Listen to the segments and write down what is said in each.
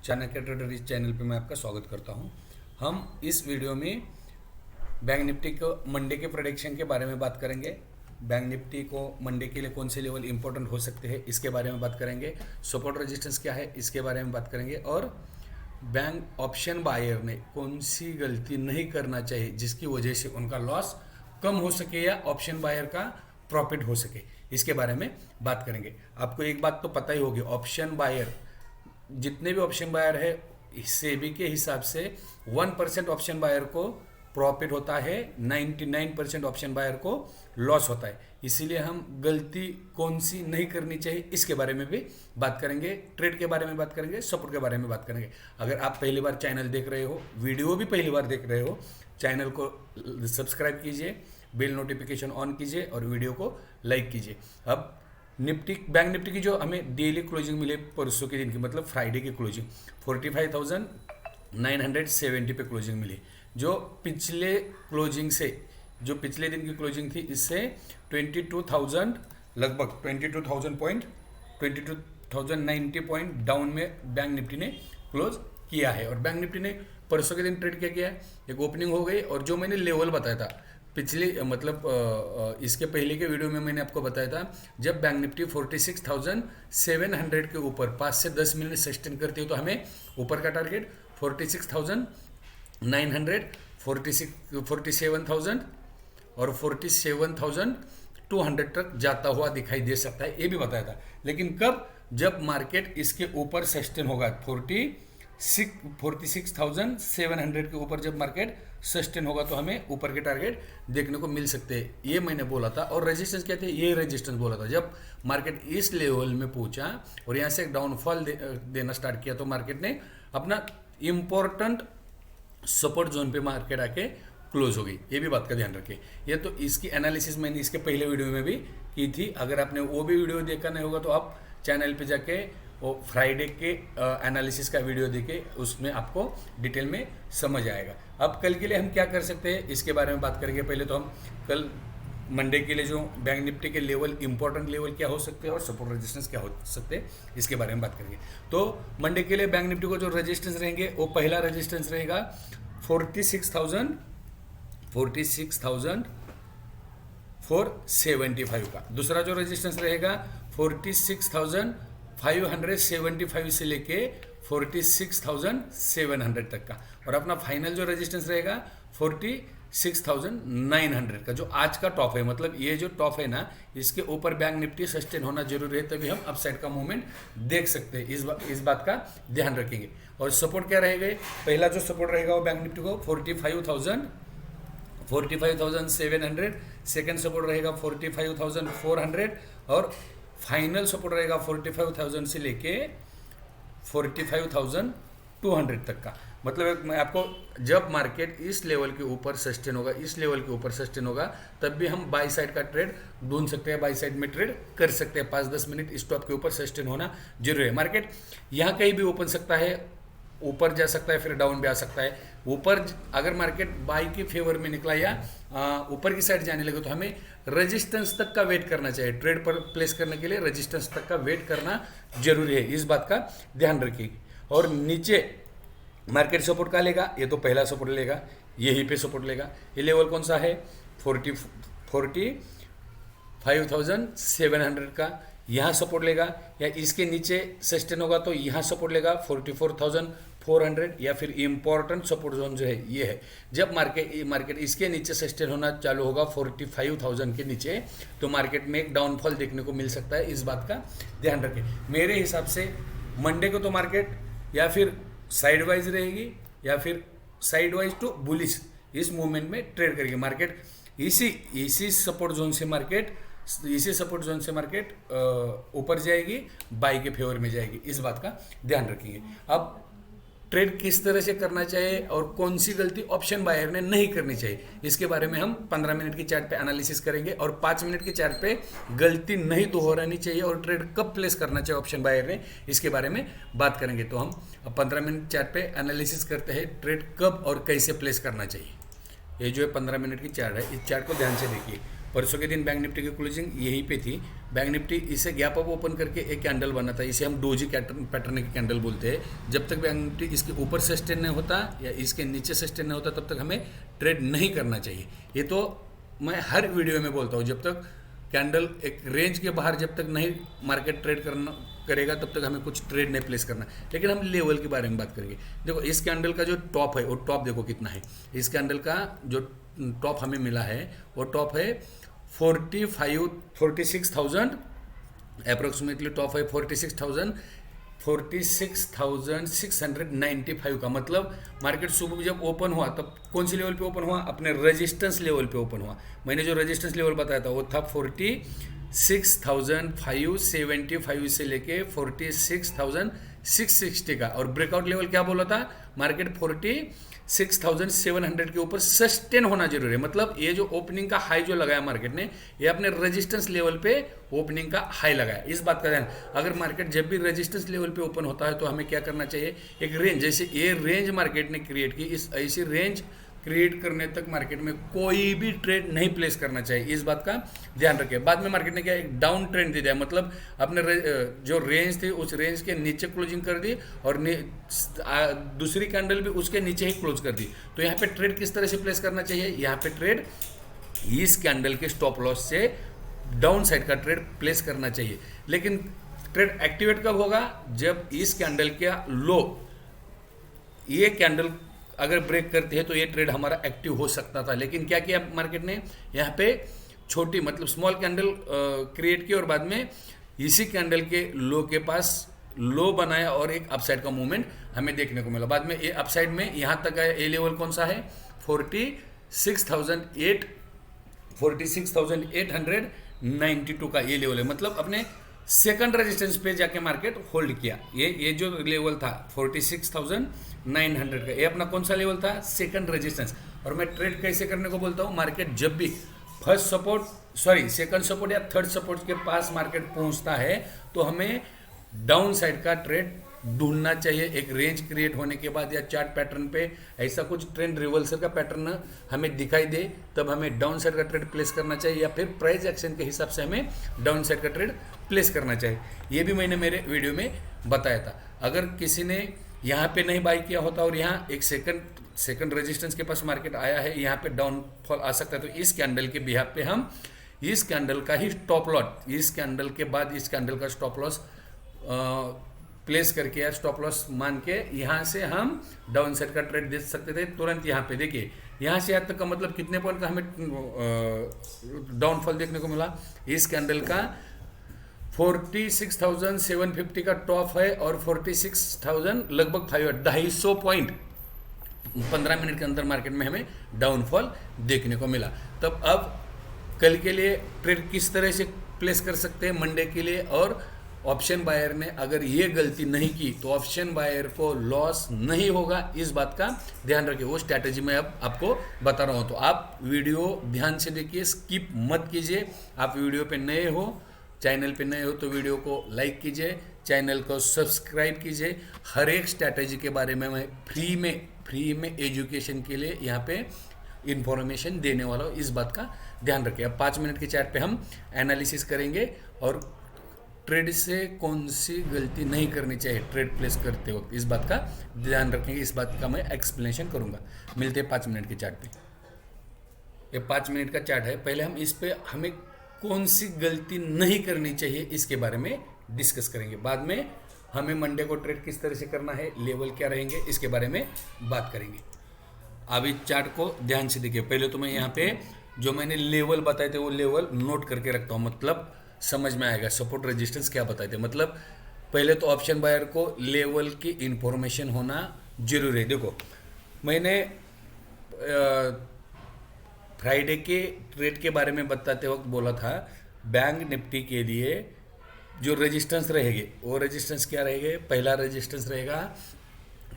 Chanakya trader इस channel पे मैं आपका स्वागत करता हूं। हम इस वीडियो में बैंक निफ्टी को मंडे के प्रेडिक्शन के बारे में बात करेंगे। बैंक निफ्टी को मंडे के लिए कौन से लेवल इंपॉर्टेंट हो सकते हैं इसके बारे में बात करेंगे। सपोर्ट रेजिस्टेंस क्या है इसके बारे में बात करेंगे और बैंक ऑप्शन बायर ने कौन सी गलती नहीं करना चाहिए जिसकी वजह से उनका लॉस कम हो सके या ऑप्शन बायर का प्रॉफिट हो सके, इसके बारे में बात करेंगे। आपको एक बात तो पता ही होगी, ऑप्शन बायर जितने भी ऑप्शन बायर है सेबी के हिसाब से 1% ऑप्शन बायर को प्रॉफिट होता है, 99% ऑप्शन बायर को लॉस होता है। इसीलिए हम गलती कौन सी नहीं करनी चाहिए इसके बारे में भी बात करेंगे, ट्रेड के बारे में बात करेंगे, सपोर्ट के बारे में बात करेंगे। अगर आप पहली बार चैनल देख रहे हो, वीडियो भी पहली बार देख रहे हो, चैनल को सब्सक्राइब कीजिए, बेल नोटिफिकेशन ऑन कीजिए और वीडियो को लाइक कीजिए। अब निफ्टी बैंक निफ्टी की जो हमें डेली क्लोजिंग मिले परसों के दिन की, मतलब फ्राइडे की क्लोजिंग 45,970 पे क्लोजिंग मिली। जो पिछले क्लोजिंग से, जो पिछले दिन की क्लोजिंग थी, इससे 22,000 लगभग 22,090 पॉइंट डाउन में बैंक निफ्टी ने क्लोज किया है। और बैंक निफ्टी ने परसों के दिन ट्रेड क्या किया है, एक ओपनिंग हो गई और जो मैंने लेवल बताया था पिछले, मतलब इसके पहले के वीडियो में मैंने आपको बताया था, जब बैंक निफ्टी 46,700 के ऊपर 5 से 10 मिनट सस्टेन करती है तो हमें ऊपर का टारगेट 46,900, 47,000 और 47,200 तक जाता हुआ दिखाई दे सकता है, ये भी बताया था। लेकिन कब? जब मार्केट इसके ऊपर सस्टेन होगा, 46,700 के ऊपर जब मार्केट सस्टेन होगा तो हमें ऊपर के टारगेट देखने को मिल सकते हैं, ये मैंने बोला था। और रेजिस्टेंस क्या थे, ये रेजिस्टेंस बोला था। जब मार्केट इस लेवल में पहुंचा और यहाँ से एक डाउनफॉल देना स्टार्ट किया तो मार्केट ने अपना इंपॉर्टेंट सपोर्ट जोन पे मार्केट आके क्लोज हो गई, ये भी बात का ध्यान रखें। ये तो इसकी एनालिसिस मैंने इसके पहले वीडियो में भी की थी। अगर आपने वो भी वीडियो देखा नहीं होगा तो आप चैनल पे जाके वो फ्राइडे के एनालिसिस का वीडियो देखे, उसमें आपको डिटेल में समझ आएगा। अब कल के लिए हम क्या कर सकते हैं इसके बारे में बात करेंगे। पहले तो हम कल मंडे के लिए जो बैंक निफ्टी के लेवल, इंपॉर्टेंट लेवल क्या हो सकते हैं और सपोर्ट रेजिस्टेंस क्या हो सकते हैं इसके बारे में बात करेंगे। तो मंडे के लिए बैंक निफ्टी को जो रेजिस्टेंस रहेंगे, वो पहला रेजिस्टेंस रहेगा 46,475 का। दूसरा जो रेजिस्टेंस रहेगा 46,575 से लेके 46,700 तक का। और अपना फाइनल जो रेजिस्टेंस रहेगा 46,900 का, जो आज का टॉप है। मतलब ये जो टॉप है ना, इसके ऊपर बैंक निफ्टी सस्टेन होना जरूरी है, तभी हम अपसाइड का मूवमेंट देख सकते हैं। इस बात का ध्यान रखेंगे। और सपोर्ट क्या रहेगा, पहला जो सपोर्ट रहेगा वो बैंक निफ्टी को 45,700, सेकेंड सपोर्ट रहेगा 45,400 और फाइनल सपोर्ट रहेगा 45,000 से लेके 45,200 तक का। मतलब मैं आपको, जब मार्केट इस लेवल के ऊपर सस्टेन होगा, इस लेवल के ऊपर सस्टेन होगा, तब भी हम बाई साइड का ट्रेड ढूंढ सकते हैं, बाई साइड में ट्रेड कर सकते हैं। 5-10 मिनट स्टॉप के ऊपर सस्टेन होना जरूरी है। मार्केट यहाँ कहीं भी ओपन सकता है, ऊपर जा सकता है, फिर डाउन भी आ सकता है। ऊपर अगर मार्केट बाई के फेवर में निकला या ऊपर की साइड जाने लगे तो हमें रेजिस्टेंस तक का वेट करना चाहिए। ट्रेड पर प्लेस करने के लिए रेजिस्टेंस तक का वेट करना जरूरी है, इस बात का ध्यान रखिए। और नीचे मार्केट सपोर्ट का लेगा, ये तो पहला सपोर्ट लेगा, यहीं पे सपोर्ट लेगा। ये लेवल कौन सा है, 45,700 का, यहाँ सपोर्ट लेगा। या इसके नीचे सस्टेन होगा तो यहाँ सपोर्ट लेगा 44,400, या फिर इम्पोर्टेंट सपोर्ट जोन जो है ये है। जब मार्केट इसके नीचे सस्टेन होना चालू होगा 45,000 के नीचे, तो मार्केट में एक डाउनफॉल देखने को मिल सकता है, इस बात का ध्यान रखें। मेरे हिसाब से मंडे को तो मार्केट या फिर साइडवाइज रहेगी या फिर साइडवाइज टू बुलिश, इस मूवमेंट में ट्रेड करेगी मार्केट। इसी सपोर्ट जोन से मार्केट ऊपर जाएगी, बाई के फेवर में जाएगी, इस बात का ध्यान रखिए। अब ट्रेड किस तरह से करना चाहिए और कौन सी गलती ऑप्शन बायर ने नहीं करनी चाहिए, इसके बारे में हम 15 मिनट की चार्ट पे एनालिसिस करेंगे। और 5 मिनट की चार्ट पे गलती नहीं दोहरानी चाहिए और ट्रेड कब प्लेस करना चाहिए ऑप्शन बायर ने, इसके बारे में बात करेंगे। तो हम 15 मिनट चार्ट पे एनालिसिस करते हैं, ट्रेड कब और कैसे प्लेस करना चाहिए। ये जो है 15 मिनट की चार्ट है, इस चार्ट को ध्यान से देखिए। परसों के दिन बैंक निफ्टी की क्लोजिंग यहीं पे थी। बैंक निफ्टी इसे गैप अप ओपन करके एक कैंडल बना था, इसे हम डोजी पैटर्न की कैंडल बोलते हैं। जब तक बैंक निफ्टी इसके ऊपर सस्टेन नहीं होता या इसके नीचे सस्टेन नहीं होता तब तक हमें ट्रेड नहीं करना चाहिए। ये तो मैं हर वीडियो में बोलता हूँ, जब तक कैंडल एक रेंज के बाहर जब तक नहीं मार्केट ट्रेड करेगा तब तक हमें कुछ ट्रेड नहीं प्लेस करना। लेकिन हम लेवल के बारे में बात करेंगे। देखो इस कैंडल का जो टॉप है वो टॉप देखो कितना है। इस कैंडल का जो टॉप हमें मिला है वो टॉप है 46,000 अप्रोक्सीमेटली। टॉप है 46,695 का। मतलब मार्केट सुबह जब ओपन हुआ तब कौन सी लेवल पे ओपन हुआ? अपने रेजिस्टेंस लेवल पे ओपन हुआ। मैंने जो रेजिस्टेंस लेवल बताया था वो था 46,575 से लेके 46,660 का। और ब्रेकआउट लेवल क्या बोला था? मार्केट 46,700 के ऊपर सस्टेन होना जरूरी है। मतलब ये जो ओपनिंग का हाई जो लगाया मार्केट ने, ये अपने रेजिस्टेंस लेवल पे ओपनिंग का हाई लगाया। इस बात का ध्यान, अगर मार्केट जब भी रेजिस्टेंस लेवल पे ओपन होता है तो हमें क्या करना चाहिए? एक रेंज, जैसे ये रेंज मार्केट ने क्रिएट की, इस ऐसी रेंज क्रिएट करने तक मार्केट में कोई भी ट्रेड नहीं प्लेस करना चाहिए। इस बात का ध्यान रखें। बाद में मार्केट ने क्या एक डाउन ट्रेंड दे दिया, मतलब अपने जो रेंज थी उस रेंज के नीचे क्लोजिंग कर दी और दूसरी कैंडल भी उसके नीचे ही क्लोज कर दी। तो यहाँ पे ट्रेड किस तरह से प्लेस करना चाहिए? यहाँ पे ट्रेड इस कैंडल के स्टॉप लॉस से डाउन साइड का ट्रेड प्लेस करना चाहिए। लेकिन ट्रेड एक्टिवेट कब होगा? जब इस कैंडल का लो, ये कैंडल अगर ब्रेक करते हैं तो ये ट्रेड हमारा एक्टिव हो सकता था। लेकिन क्या किया मार्केट ने? यहाँ पे छोटी मतलब स्मॉल कैंडल क्रिएट की और बाद में इसी कैंडल के लो के पास लो बनाया और एक अपसाइड का मूवमेंट हमें देखने को मिला। बाद में ये अपसाइड में यहाँ तक आया। ये लेवल कौन सा है? 46,892 का ये लेवल है। मतलब अपने सेकंड रेजिस्टेंस पे जाके मार्केट होल्ड किया। ये जो लेवल था 46,900 का, ये अपना कौन सा लेवल था? Second resistance. और मैं ट्रेड कैसे करने को बोलता हूँ? मार्केट जब भी सेकंड सपोर्ट या थर्ड सपोर्ट के पास मार्केट पहुंचता है तो हमें डाउन साइड का ट्रेड ढूंढना चाहिए। एक रेंज क्रिएट होने के बाद या चार्ट पैटर्न पे ऐसा कुछ ट्रेंड रिवर्सल का पैटर्न हमें दिखाई दे तब हमें डाउन साइड का ट्रेड प्लेस करना चाहिए, या फिर प्राइस एक्शन के हिसाब से हमें डाउन साइड का ट्रेड प्लेस करना चाहिए। ये भी मैंने मेरे वीडियो में बताया था। अगर किसी ने यहाँ पे नहीं बाई किया होता और यहाँ एक सेकंड रेजिस्टेंस के पास मार्केट आया है, यहाँ पे डाउनफॉल आ सकता है, तो इस कैंडल के बिहाफ पे हम इस कैंडल का ही स्टॉप लॉस, इस कैंडल के बाद इस कैंडल का स्टॉप लॉस प्लेस करके या स्टॉप लॉस मान के यहाँ से हम डाउन साइड का ट्रेड दे सकते थे तुरंत। यहाँ पे देखिए यहाँ से यहाँ तक का मतलब कितने पॉइंट का हमें डाउनफॉल देखने को मिला? इस कैंडल का 46,750 का टॉप है और 46,000 लगभग 250 पॉइंट 15 मिनट के अंदर मार्केट में हमें डाउनफॉल देखने को मिला। तब अब कल के लिए ट्रेड किस तरह से प्लेस कर सकते हैं मंडे के लिए? और ऑप्शन बायर ने अगर ये गलती नहीं की तो ऑप्शन बायर को लॉस नहीं होगा, इस बात का ध्यान रखिए। वो स्ट्रैटेजी मैं अब आपको बता रहा हूँ, तो आप वीडियो ध्यान से देखिए, स्किप मत कीजिए। आप वीडियो पे नए हो, चैनल पे नए हो तो वीडियो को लाइक कीजिए, चैनल को सब्सक्राइब कीजिए। हर एक स्ट्रैटेजी के बारे में मैं फ्री में एजुकेशन के लिए यहाँ पे इंफॉर्मेशन देने वाला हूँ, इस बात का ध्यान रखिए। अब 5 मिनट के चार्ट पे हम एनालिसिस करेंगे और ट्रेड से कौन सी गलती नहीं करनी चाहिए ट्रेड प्लेस करते वक्त, इस बात का ध्यान रखेंगे। इस बात का मैं एक्सप्लेनेशन करूंगा। मिलते हैं 5 मिनट के चार्ट पे। ये 5 मिनट का चार्ट है। पहले हम इस पे हमें कौन सी गलती नहीं करनी चाहिए इसके बारे में डिस्कस करेंगे। बाद में हमें मंडे को ट्रेड किस तरह से करना है, लेवल क्या रहेंगे, इसके बारे में बात करेंगे। अब इस चार्ट को ध्यान से देखिए। पहले तो मैं यहाँ पे जो मैंने लेवल बताए थे वो लेवल नोट करके रखता हूँ, मतलब समझ में आएगा। सपोर्ट रेजिस्टेंस क्या बताए थे, मतलब पहले तो ऑप्शन बायर को लेवल की इंफॉर्मेशन होना जरूरी है। देखो मैंने फ्राइडे के ट्रेड के बारे में बताते वक्त बोला था बैंक निफ्टी के लिए जो रेजिस्टेंस रहेंगे वो रेजिस्टेंस क्या रहेंगे? पहला रेजिस्टेंस रहेगा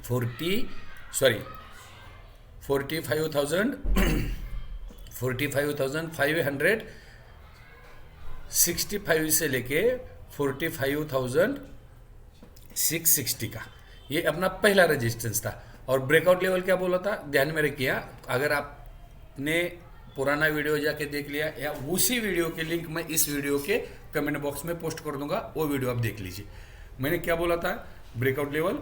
45,565 से लेके 45,660 का, ये अपना पहला रेजिस्टेंस था। और ब्रेकआउट लेवल क्या बोला था, ध्यान में रखिए। अगर आपने पुराना वीडियो जाके देख लिया या उसी वीडियो के लिंक मैं इस वीडियो के कमेंट बॉक्स में पोस्ट कर दूंगा, वो वीडियो आप देख लीजिए। मैंने क्या बोला था, ब्रेकआउट लेवल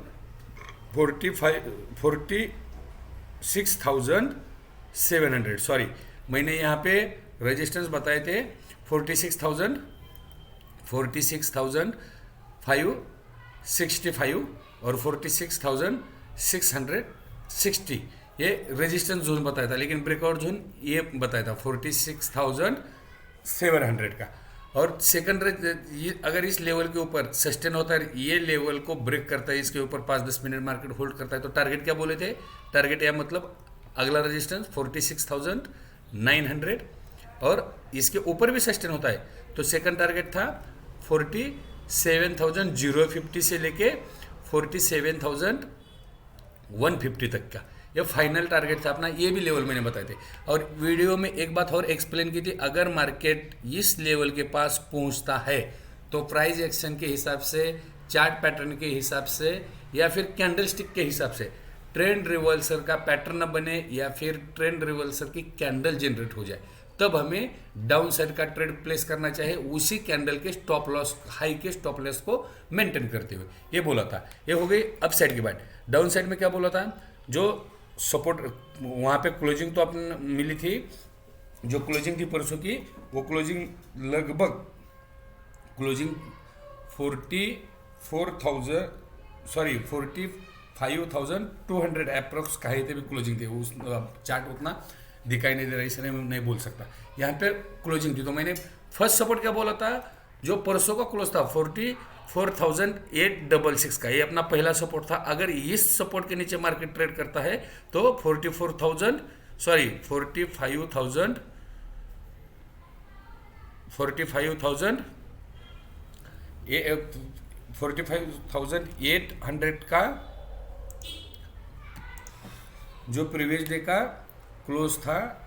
46,700, सॉरी मैंने यहाँ पे रेजिस्टेंस बताए थे 46,565 और 46,660, ये रेजिस्टेंस जोन बताया था, लेकिन ब्रेकआउट जोन ये बताया था 46,700 का। और सेकंड अगर इस लेवल के ऊपर सस्टेन होता है, ये लेवल को ब्रेक करता है, इसके ऊपर 5-10 मिनट मार्केट होल्ड करता है, तो टारगेट क्या बोले थे, टारगेट या मतलब अगला रेजिस्टेंस 46,900 और इसके ऊपर भी सस्टेन होता है तो सेकंड टारगेट था 47,050 से लेके 47,150 तक का, ये फाइनल टारगेट था अपना। ये भी लेवल मैंने बताए थे और वीडियो में एक बात और एक्सप्लेन की थी, अगर मार्केट इस लेवल के पास पहुंचता है तो प्राइस एक्शन के हिसाब से, चार्ट पैटर्न के हिसाब से या फिर कैंडलस्टिक के हिसाब से ट्रेंड रिवर्सल का पैटर्न बने या फिर ट्रेंड रिवर्सल की कैंडल जनरेट हो जाए, तब हमें डाउन साइड का ट्रेड प्लेस करना चाहिए, उसी कैंडल के स्टॉप लॉस, हाई के स्टॉप लॉस को मेंटेन करते हुए। ये बोला था, ये हो गई अप साइड की बात। डाउन साइड में क्या बोला था, जो सपोर्ट वहाँ पे क्लोजिंग तो अपन मिली थी, जो क्लोजिंग थी परसों की, वो क्लोजिंग लगभग क्लोजिंग 45,200 अप्रोक्स कहे थे भी क्लोजिंग थी, उस चार्ट उतना दिखाई नहीं दे रहा इसलिए मैं नहीं बोल सकता। यहाँ पे क्लोजिंग थी तो मैंने फर्स्ट सपोर्ट क्या बोला था, जो परसों का क्लोज था 44,866 का, ये अपना पहला सपोर्ट था। अगर इस सपोर्ट के नीचे मार्केट ट्रेड करता है तो 45,000 का जो प्रीवियस डे का क्लोज था,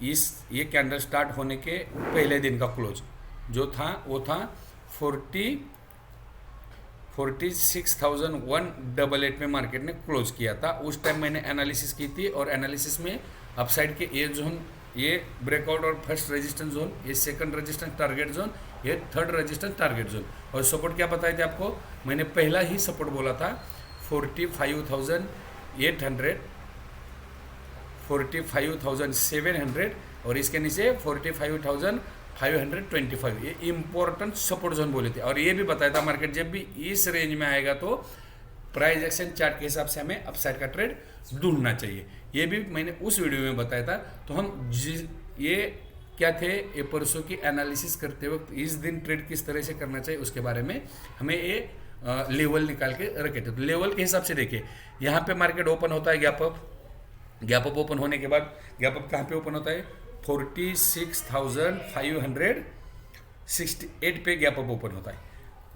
ये कैंडल स्टार्ट होने के पहले दिन का क्लोज जो था वो था 46,188 में मार्केट ने क्लोज किया था। उस टाइम मैंने एनालिसिस की थी और एनालिसिस में अपसाइड के ये जोन, ये ब्रेकआउट और फर्स्ट रेजिस्टेंस जोन, ये सेकंड रेजिस्टेंस टारगेट जोन, ये थर्ड रेजिस्टेंस टारगेट जोन, और सपोर्ट क्या बताए थे आपको, मैंने पहला ही सपोर्ट बोला था 45,800, 45,700 और इसके नीचे 45,525, ये इंपॉर्टेंट सपोर्ट जोन बोले थे। और ये भी बताया था मार्केट जब भी इस रेंज में आएगा तो प्राइस एक्शन चार्ट के हिसाब से हमें अपसाइड का ट्रेड ढूंढना चाहिए, ये भी मैंने उस वीडियो में बताया था। तो हम ये क्या थे, ये परसों की एनालिसिस करते वक्त इस दिन ट्रेड किस तरह से करना चाहिए उसके बारे में हमें ये लेवल निकाल के रखे थे। तो लेवल के हिसाब से देखिए, यहाँ पे मार्केट ओपन होता है गैप अप ओपन होने के बाद गैप अप कहाँ पे ओपन होता है, 46,568 पे गैप अप ओपन होता है।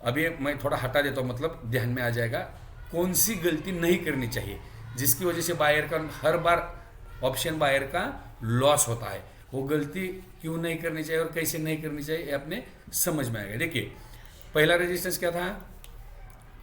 अभी मैं थोड़ा हटा देता हूँ, मतलब ध्यान में आ जाएगा कौन सी गलती नहीं करनी चाहिए जिसकी वजह से बायर का हर बार ऑप्शन बायर का लॉस होता है, वो गलती क्यों नहीं करनी चाहिए और कैसे नहीं करनी चाहिए, ये अपने समझ में आएगा। देखिए पहला रेजिस्टेंस क्या था,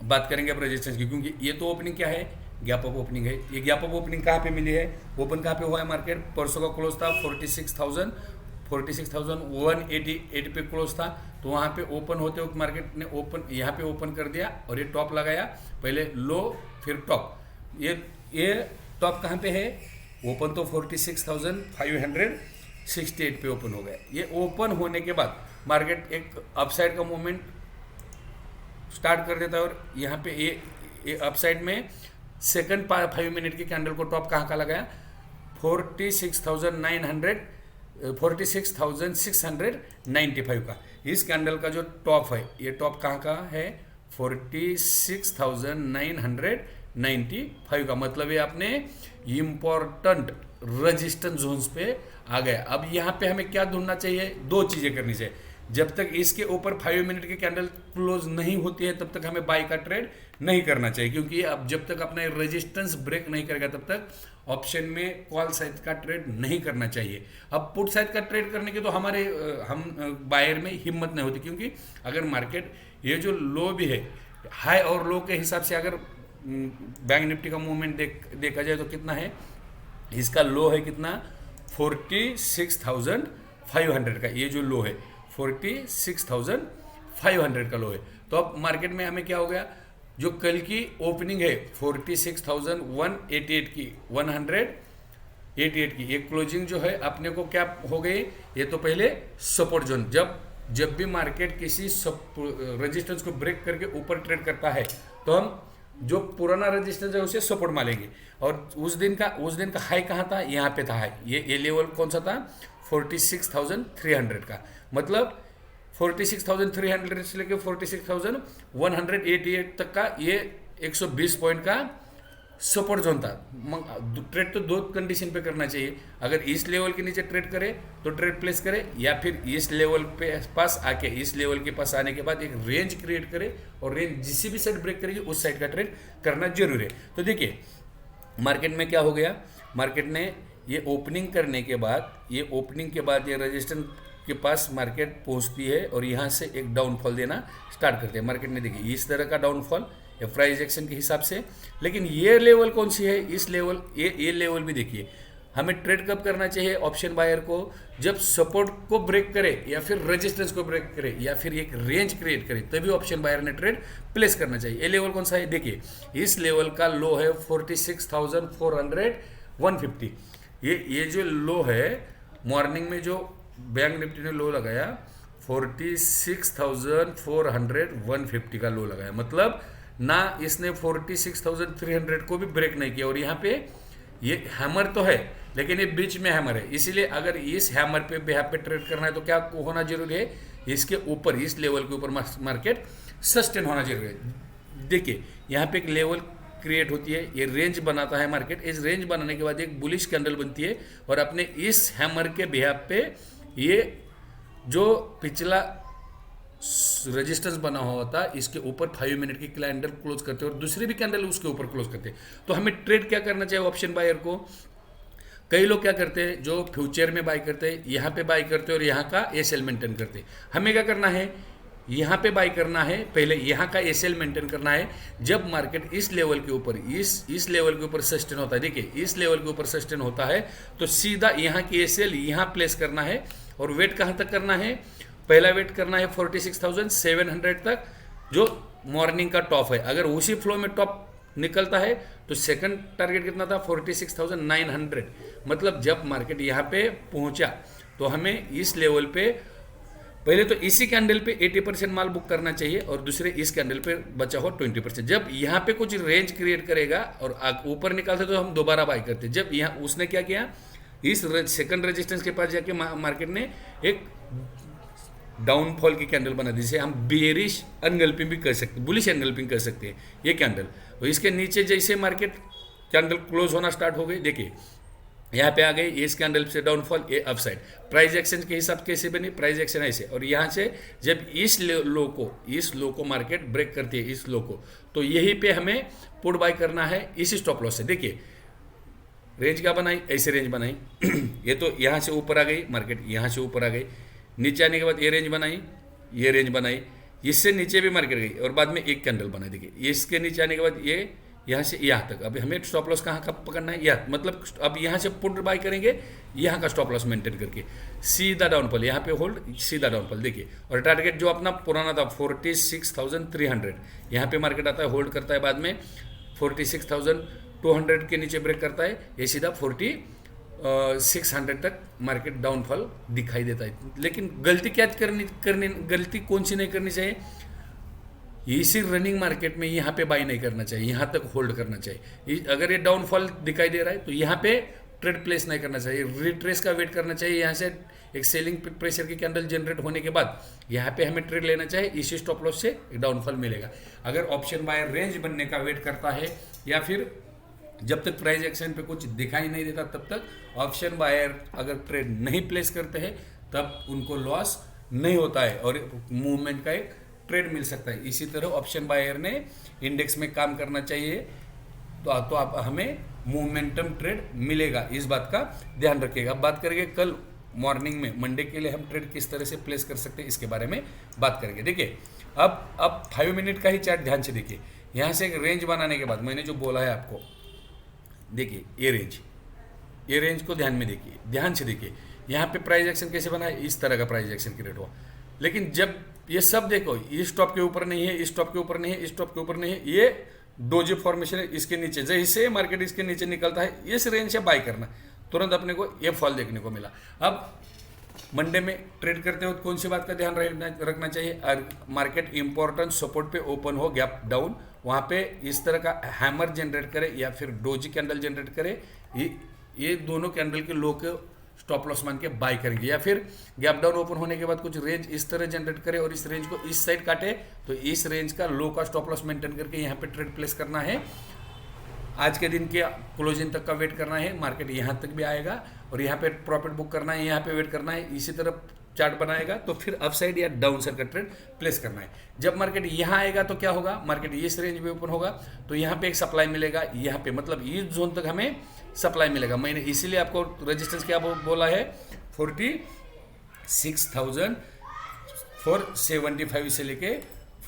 बात करेंगे अब रेजिस्टेंस की, क्योंकि ये तो ओपनिंग क्या है, गैप अप ओपनिंग है। ये गैप अप ओपनिंग कहाँ पे मिली है, ओपन कहाँ पे हुआ है मार्केट, परसों का क्लोज था 46,188 पे क्लोज था, तो वहाँ पे ओपन होते वक्त मार्केट ने ओपन यहाँ पे ओपन कर दिया और ये टॉप लगाया, पहले लो फिर टॉप। ये टॉप कहाँ पे है, ओपन तो 46,568 पे ओपन हो गया। ये ओपन होने के बाद मार्केट एक अपसाइड का मूवमेंट स्टार्ट कर देता है और यहाँ पे ये अपसाइड में सेकंड 5 मिनट की कैंडल को टॉप कहाँ का लगाया, 46,695 का। इस कैंडल का जो टॉप है, ये टॉप कहाँ का है, 46,995 का, मतलब ये आपने इम्पोर्टेंट रेजिस्टेंस जोन्स पे आ गया। अब यहाँ पे हमें क्या ढूंढना चाहिए, दो चीज़ें करनी चाहिए। जब तक इसके ऊपर 5 मिनट की कैंडल क्लोज नहीं होती है तब तक हमें बाई का ट्रेड नहीं करना चाहिए, क्योंकि अब जब तक अपना रेजिस्टेंस ब्रेक नहीं करेगा तब तक ऑप्शन में कॉल साइड का ट्रेड नहीं करना चाहिए। अब पुट साइड का ट्रेड करने की तो हम बायर में हिम्मत नहीं होती, क्योंकि अगर मार्केट ये जो लो भी है, हाई और लो के हिसाब से अगर बैंक निफ्टी का मूवमेंट देखा जाए तो कितना है, इसका लो है कितना 46,500 का, ये जो लो है 46,500 का लो है। तो अब मार्केट में हमें क्या हो गया, जो कल की ओपनिंग है 46,188 की, 188 की, ये क्लोजिंग जो है अपने को क्या हो गई, ये तो पहले सपोर्ट जोन, जब भी मार्केट किसी रेजिस्टेंस को ब्रेक करके ऊपर ट्रेड करता है तो हम जो पुराना रेजिस्टेंस है उसे सपोर्ट मानेंगे। और उस दिन का हाई कहाँ था, यहाँ पे था हाई, ये लेवल कौन सा था, 46,300 का, मतलब 46,300 से लेकर 46,188 तक का ये 120 पॉइंट का सपोर्ट जोन था। ट्रेड तो दो कंडीशन पे करना चाहिए, अगर इस लेवल के नीचे ट्रेड करे तो ट्रेड प्लेस करे, या फिर इस लेवल पे पास आके, इस लेवल के पास आने के बाद एक रेंज क्रिएट करे और रेंज जिस भी साइड ब्रेक करेगी उस साइड का ट्रेड करना जरूरी है। तो देखिए मार्केट में क्या हो गया, मार्केट ने ये ओपनिंग करने के बाद, ये रेजिस्टेंस के पास मार्केट पहुंचती है और यहाँ से एक डाउनफॉल देना स्टार्ट करते हैं। मार्केट ने देखिए इस तरह का डाउनफॉल प्राइस एक्शन के हिसाब से, लेकिन ये लेवल कौन सी है, इस लेवल, ये लेवल भी देखिए, हमें ट्रेड कब करना चाहिए ऑप्शन बायर को, जब सपोर्ट को ब्रेक करे या फिर रेजिस्टेंस को ब्रेक करे या फिर एक रेंज क्रिएट करे, तभी ऑप्शन बायर ने ट्रेड प्लेस करना चाहिए। ये लेवल कौन सा है, देखिए इस लेवल का लो है 46,400 ये जो लो है, मॉर्निंग में जो बैंक निफ्टी ने लो लगाया 46,400 का लो लगाया, मतलब ना इसने 46,300 को भी ब्रेक नहीं किया, और यहाँ पे ये हैमर तो है लेकिन ये बीच में हैमर है, इसीलिए अगर इस हैमर पे ट्रेड करना है तो क्या होना जरूरी है, इसके ऊपर, इस लेवल के ऊपर मार्केट सस्टेन होना जरूरी है। देखिए यहाँ पे एक लेवल क्रिएट होती है, ये रेंज बनाता है मार्केट, इस रेंज बनाने के बाद एक बुलिश कैंडल बनती है और अपने इस हैमर के बिहाफ पे ये जो पिछला रेजिस्टेंस बना हुआ था इसके ऊपर 5 मिनट की कैंडल क्लोज करते हैं और दूसरी भी कैंडल उसके ऊपर क्लोज करते हैं। तो हमें ट्रेड क्या करना चाहिए ऑप्शन बायर को, कई लोग क्या करते हैं जो फ्यूचर में बाय करते हैं, यहाँ पे बाय करते हैं और यहाँ का एसएल मेंटेन करते हैं। हमें क्या करना है, यहाँ पे बाय करना है, पहले यहाँ का एसएल मेंटेन करना है। जब मार्केट इस लेवल के ऊपर, इस लेवल के ऊपर सस्टेन होता है, देखिए इस लेवल के ऊपर सस्टेन होता है तो सीधा यहाँ की एसएल यहाँ प्लेस करना है और वेट कहाँ तक करना है, पहला वेट करना है 46,700 तक, जो मॉर्निंग का टॉप है। अगर उसी फ्लो में टॉप निकलता है तो सेकंड टारगेट कितना था 46,900, मतलब जब मार्केट यहाँ पे पहुँचा तो हमें इस लेवल पे पहले तो इसी कैंडल पे 80% माल बुक करना चाहिए और दूसरे इस कैंडल पे बचा हो 20%। जब यहाँ पे कुछ रेंज क्रिएट करेगा और ऊपर निकालते तो हम दोबारा बाय करते। जब यहाँ उसने क्या किया, इस सेकंड रेजिस्टेंस के पास जाके मार्केट ने एक डाउनफॉल की कैंडल बना दी, जिसे हम बेरिश अनगल्पिंग भी कर सकते, बुलिश अनगल्पिंग कर सकते हैं ये कैंडल। और इसके नीचे जैसे मार्केट कैंडल क्लोज होना स्टार्ट हो गई, देखिए यहाँ पे आ गई, इस कैंडल से डाउनफॉल, ये अपसाइड। प्राइस एक्शन के हिसाब कैसे बनी, प्राइस एक्शन ऐसे, और यहाँ से जब इस लो को मार्केट ब्रेक करती है, इस लो को, तो यहीं पे हमें पुट बाय करना है इसी स्टॉप लॉस से। देखिए रेंज क्या बनाई, ऐसे रेंज बनाई ये तो यहाँ से ऊपर आ गई मार्केट, यहाँ से ऊपर आ गई, नीचे आने के बाद ये रेंज बनाई, ये रेंज बनाई, इससे नीचे भी मार्केट गई और बाद में एक कैंडल बनाई। देखिए इसके नीचे आने के बाद ये यहाँ से यहाँ तक, अब हमें स्टॉप लॉस कहाँ का पकड़ना है, यह मतलब अब यहाँ से पुट बाय करेंगे, यहाँ का स्टॉप लॉस मेंटेन करके सीधा डाउनफॉल, यहाँ पे होल्ड, सीधा डाउनफॉल। देखिए और टारगेट जो अपना पुराना था 46,300, यहाँ पे मार्केट आता है, होल्ड करता है, बाद में 46,200 के नीचे ब्रेक करता है, ये सीधा 4600 तक मार्केट डाउनफॉल दिखाई देता है। लेकिन गलती क्या गलती कौन सी नहीं करनी चाहिए, इसी रनिंग मार्केट में यहाँ पे बाई नहीं करना चाहिए, यहाँ तक होल्ड करना चाहिए। अगर ये डाउनफॉल दिखाई दे रहा है तो यहाँ पे ट्रेड प्लेस नहीं करना चाहिए, रिट्रेस का वेट करना चाहिए। यहाँ से एक सेलिंग प्रेशर की कैंडल जनरेट होने के बाद यहाँ पे हमें ट्रेड लेना चाहिए, इसी स्टॉप लॉस से डाउनफॉल मिलेगा। अगर ऑप्शन बायर रेंज बनने का वेट करता है या फिर जब तक प्राइस एक्शन पे कुछ दिखाई नहीं देता तब तक ऑप्शन बायर अगर ट्रेड नहीं प्लेस करते हैं तब उनको लॉस नहीं होता है और मूवमेंट का एक ट्रेड मिल सकता है। इसी तरह ऑप्शन बायर ने इंडेक्स में काम करना चाहिए तो आप हमें मोमेंटम ट्रेड मिलेगा, इस बात का ध्यान रखिएगा। अब बात करेंगे कल मॉर्निंग में मंडे के लिए हम ट्रेड किस तरह से प्लेस कर सकते हैं, इसके बारे में बात करेंगे। देखिए अब 5 मिनट का ही चार्ट ध्यान से देखिए, यहाँ से एक रेंज बनाने के बाद मैंने जो बोला है आपको, देखिए ये ये रेंज को ध्यान में देखिए, ध्यान से देखिए, यहाँ पे प्राइस एक्शन कैसे बना है, इस तरह का प्राइस एक्शन क्रिएट हुआ। लेकिन जब ये सब देखो, इस टॉप के ऊपर नहीं है, इस टॉप के ऊपर नहीं है, इस टॉप के ऊपर नहीं है, ये डोजी फॉर्मेशन है, इसके नीचे जैसे मार्केट इसके नीचे निकलता है, इस रेंज से बाय करना, तुरंत अपने को ये फॉल देखने को मिला। अब मंडे में ट्रेड करते हो कौन सी बात का ध्यान रखना चाहिए, मार्केट इंपॉर्टेंट सपोर्ट पे ओपन हो, गैप डाउन, वहाँ पे इस तरह का हैमर जनरेट करे या फिर डोजी कैंडल जनरेट करे, ये दोनों कैंडल के लो के स्टॉप लॉस मान के बाय करेंगे, या फिर गैप डाउन ओपन होने के बाद कुछ रेंज इस तरह जनरेट करे और इस रेंज को इस साइड काटे, तो इस रेंज का लो का स्टॉप लॉस मेंटेन करके यहाँ पे ट्रेड प्लेस करना है। आज के दिन के क्लोजिंग तक का वेट करना है, मार्केट यहाँ तक भी आएगा और यहाँ पे प्रॉफिट बुक करना है, यहाँ पे वेट करना है, इसी तरह चार्ट बनाएगा तो फिर अपसाइड या डाउन साइड का ट्रेड प्लेस करना है। जब मार्केट यहाँ आएगा तो क्या होगा, मार्केट इस रेंज में ओपन होगा तो यहाँ पे एक सप्लाई मिलेगा, यहाँ पे मतलब इस जोन तक हमें सप्लाई मिलेगा। मैंने इसीलिए आपको रेजिस्टेंस क्या बोला है, 46,475 से लेके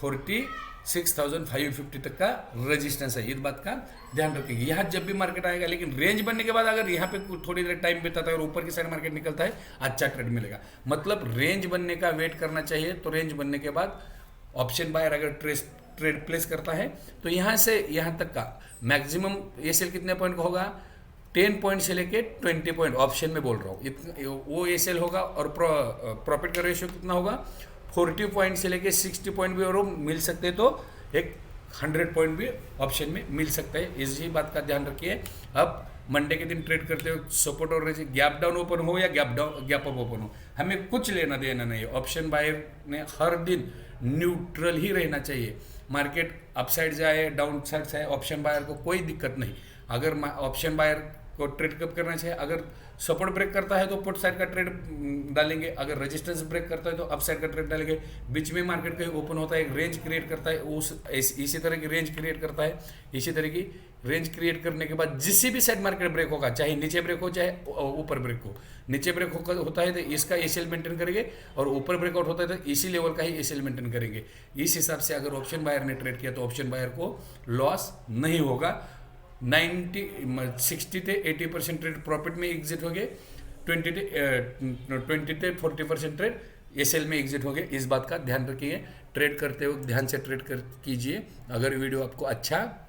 46,550 तक का रेजिस्टेंस है, इस बात का ध्यान रखेंगे। यहाँ जब भी मार्केट आएगा, लेकिन रेंज बनने के बाद अगर यहाँ पे थोड़ी देर टाइम बिताता है और ऊपर की साइड मार्केट निकलता है, अच्छा ट्रेड मिलेगा। मतलब रेंज बनने का वेट करना चाहिए, तो रेंज बनने के बाद ऑप्शन बायर अगर ट्रेड प्लेस करता है तो यहाँ से यहाँ तक का मैक्सिमम एसएल कितने पॉइंट का होगा, 10 पॉइंट से लेके 20 पॉइंट, ऑप्शन में बोल रहा हूँ, वो एसएल होगा। और प्रॉफिट का रेशियो कितना होगा, 40 पॉइंट से लेके 60 पॉइंट भी और मिल सकते हैं, तो एक 100 पॉइंट भी ऑप्शन में मिल सकता है, इसी बात का ध्यान रखिए। अब मंडे के दिन ट्रेड करते हो, सपोर्ट और रेजिस्टेंस, गैप डाउन ओपन हो या गैप अप ओपन हो, हमें कुछ लेना देना नहीं है। ऑप्शन बायर ने हर दिन न्यूट्रल ही रहना चाहिए, मार्केट अपसाइड जाए डाउन साइड जाए, ऑप्शन बायर को कोई दिक्कत नहीं। अगर ऑप्शन बायर को ट्रेड कब करना चाहिए, अगर सपोर्ट ब्रेक करता है तो पुट साइड का ट्रेड डालेंगे, अगर रेजिस्टेंस ब्रेक करता है तो अप साइड का ट्रेड डालेंगे। बीच में मार्केट कहीं ओपन होता है, एक रेंज क्रिएट करता है, उस इसी तरह की रेंज क्रिएट करता है, इसी तरह की रेंज क्रिएट करने के बाद जिस भी साइड मार्केट ब्रेक होगा, चाहे नीचे ब्रेक हो चाहे ऊपर ब्रेक हो, नीचे ब्रेक होता है तो इसका एसएल मेंटेन करेंगे और ऊपर ब्रेकआउट होता है तो इसी लेवल का ही एसएल मेंटेन करेंगे। इस हिसाब से अगर ऑप्शन बायर ने ट्रेड किया तो ऑप्शन बायर को लॉस नहीं होगा। 60 से 80% ट्रेड प्रॉफिट में एग्जिट हो गए, 20 से 40% ट्रेड एसएल में एग्जिट हो गए, इस बात का ध्यान रखिए। ट्रेड करते वक्त ध्यान से ट्रेड कीजिए। अगर वीडियो आपको अच्छा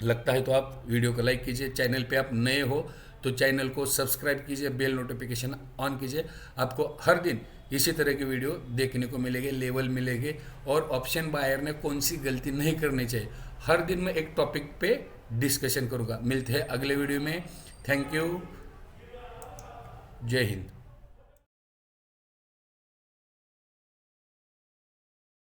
लगता है तो आप वीडियो को लाइक कीजिए, चैनल पे आप नए हो तो चैनल को सब्सक्राइब कीजिए, बेल नोटिफिकेशन ऑन कीजिए, आपको हर दिन इसी तरह की वीडियो देखने को मिलेंगे, लेवल मिलेंगे। और ऑप्शन बायर ने कौन सी गलती नहीं करनी चाहिए, हर दिन मैं एक टॉपिक पे डिस्कशन करूंगा। मिलते हैं अगले वीडियो में। थैंक यू, जय हिंद।